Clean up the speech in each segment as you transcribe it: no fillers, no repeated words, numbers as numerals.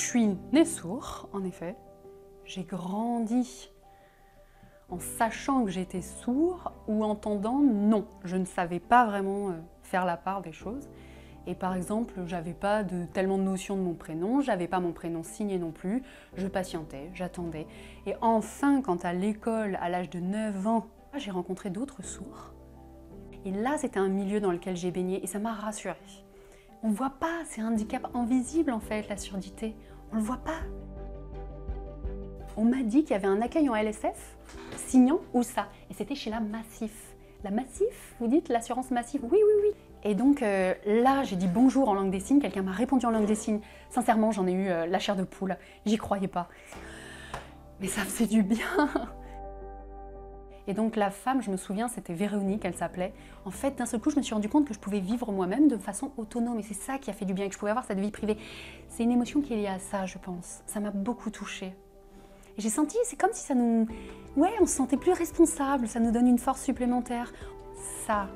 je suis né sourd, en effet. J'ai grandi en sachant que j'étais sourd ou entendant, non. Je ne savais pas vraiment faire la part des choses. Et par exemple, j'avais pas tellement de notion de mon prénom, j'avais pas mon prénom signé non plus, je patientais, j'attendais. Et enfin, quand à l'école, à l'âge de 9 ans, j'ai rencontré d'autres sourds. Et là, c'était un milieu dans lequel j'ai baigné et ça m'a rassurée. On ne voit pas, c'est un handicap invisible en fait, la surdité. On ne le voit pas. On m'a dit qu'il y avait un accueil en LSF, signant ou ça, et c'était chez la Massif. La Massif, vous dites l'assurance Massif? Oui, oui, oui. Et donc là, j'ai dit bonjour en langue des signes, quelqu'un m'a répondu en langue des signes. Sincèrement, j'en ai eu la chair de poule, j'y croyais pas. Mais ça faisait du bien. Et donc la femme, je me souviens, c'était Véronique, elle s'appelait. En fait, d'un seul coup, je me suis rendu compte que je pouvais vivre moi-même de façon autonome. Et c'est ça qui a fait du bien, que je pouvais avoir cette vie privée. C'est une émotion qui est liée à ça, je pense. Ça m'a beaucoup touchée. Et j'ai senti, c'est comme si ça nous... Ouais, on se sentait plus responsable, ça nous donne une force supplémentaire. Ça,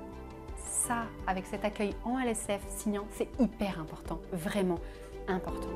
avec cet accueil en LSF signant, c'est hyper important, vraiment important.